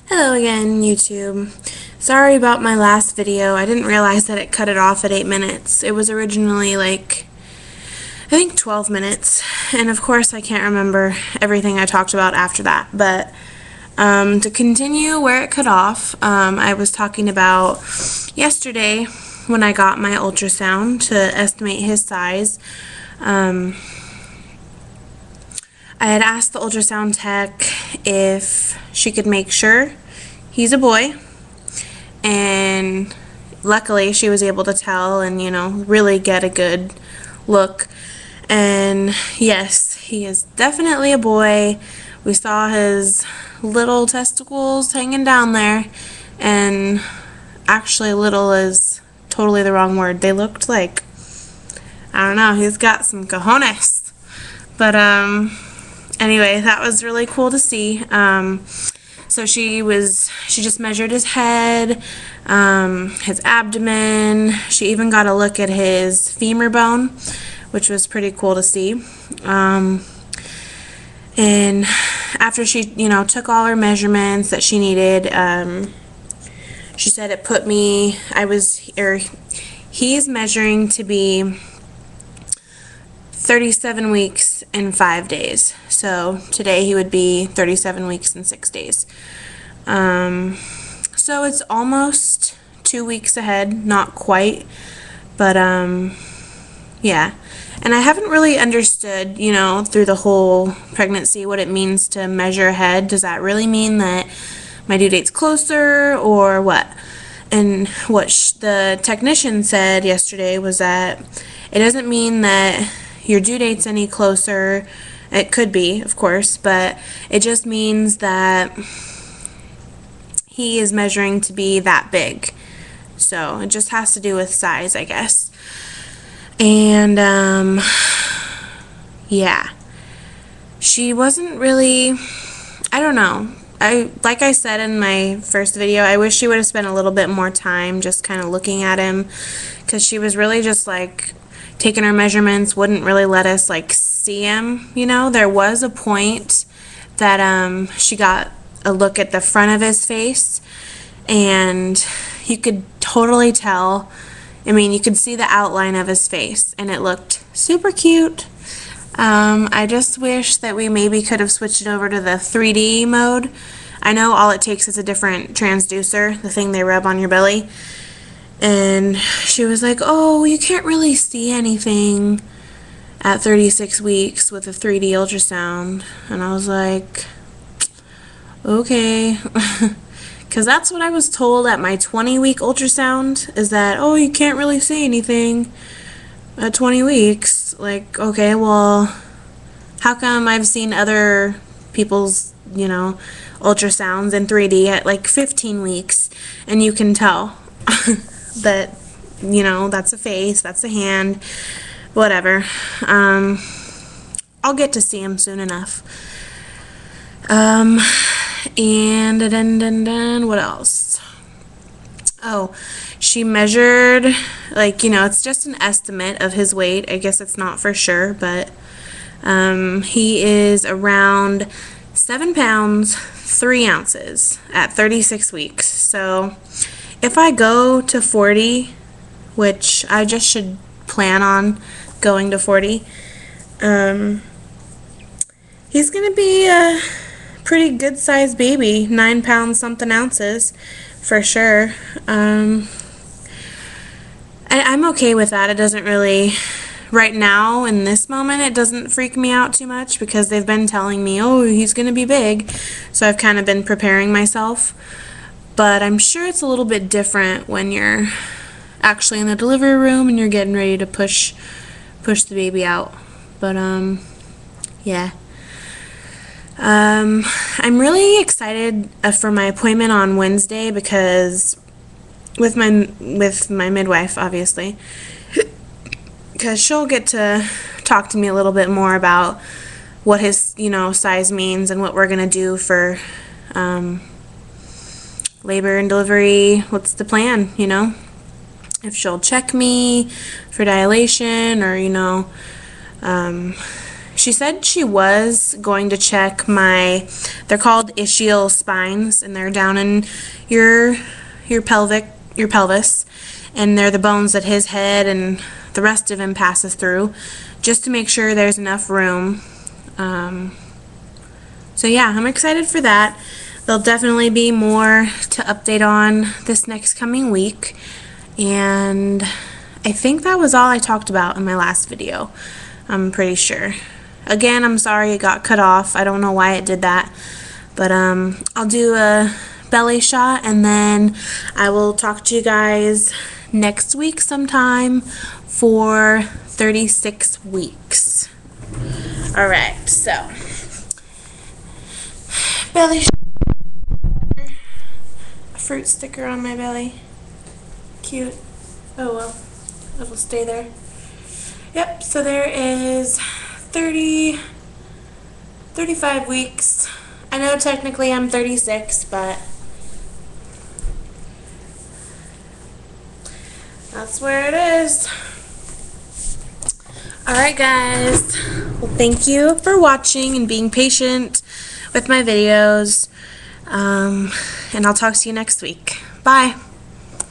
Hello again, YouTube. Sorry about my last video. I didn't realize that it cut it off at 8 minutes. It was originally like, I think 12 minutes. And of course I can't remember everything I talked about after that. But to continue where it cut off, I was talking about yesterday when I got my ultrasound to estimate his size. I had asked the ultrasound tech if she could make sure he's a boy, and luckily she was able to tell and, really get a good look. And yes, he is definitely a boy. We saw his little testicles hanging down there, and actually little is totally the wrong word. They looked like, I don't know, he's got some cojones. But anyway, that was really cool to see. So she just measured his head, his abdomen. She even got a look at his femur bone, which was pretty cool to see. And after she, took all her measurements that she needed, she said it put me, he's measuring to be 37 weeks and 5 days. So today he would be 37 weeks and 6 days. So it's almost 2 weeks ahead, not quite, but yeah. And I haven't really understood, through the whole pregnancy what it means to measure ahead. Does that really mean that my due date's closer or what? And what the technician said yesterday was that it doesn't mean that your due date's any closer. It could be, of course, but it just means that he is measuring to be that big. So it just has to do with size, I guess. And yeah, she wasn't really, I don't know. Like I said in my first video, I wish she would have spent a little bit more time just kind of looking at him, because she was really just like taking her measurements, wouldn't really let us like see him. There was a point that she got a look at the front of his face, and you could totally tell. You could see the outline of his face, and it looked super cute. I just wish that we maybe could have switched it over to the 3D mode. I know all it takes is a different transducer, the thing they rub on your belly. And she was like, oh, you can't really see anything at 36 weeks with a 3D ultrasound. And I was like, okay. Because that's what I was told at my 20-week ultrasound, is that, oh, you can't really see anything at 20 weeks. Like, okay, well, how come I've seen other people's, ultrasounds in 3D at like 15 weeks, and you can tell that, that's a face, that's a hand, whatever. I'll get to see him soon enough. And then what else? Oh, she measured, like, it's just an estimate of his weight. I guess it's not for sure, but he is around 7 pounds 3 ounces at 36 weeks. So if I go to 40, which I just should plan on going to 40, he's gonna be a pretty good sized baby, 9 pounds something ounces for sure. I'm okay with that. It doesn't really, right now in this moment, it doesn't freak me out too much, because they've been telling me, oh, he's gonna be big, so I've kind of been preparing myself. But I'm sure it's a little bit different when you're actually in the delivery room and you're getting ready to push the baby out. But yeah. I'm really excited for my appointment on Wednesday, because with my midwife, obviously, because she'll get to talk to me a little bit more about what his size means and what we're gonna do for labor and delivery. What's the plan? If she'll check me for dilation, or she said she was going to check my, they're called ischial spines, and they're down in your pelvis, and they're the bones that his head and the rest of him passes through, just to make sure there's enough room. So yeah, I'm excited for that. There'll definitely be more to update on this next coming week, and I think that was all I talked about in my last video. I'm pretty sure. Again, I'm sorry it got cut off. I don't know why it did that, but I'll do a belly shot, and then I will talk to you guys next week sometime for 36 weeks. Alright, so belly shot. A fruit sticker on my belly. Cute. Oh well, it'll stay there. Yep, so there is 35 weeks. I know technically I'm 36, but that's where it is. Alright guys, well, thank you for watching and being patient with my videos, and I'll talk to you next week. Bye.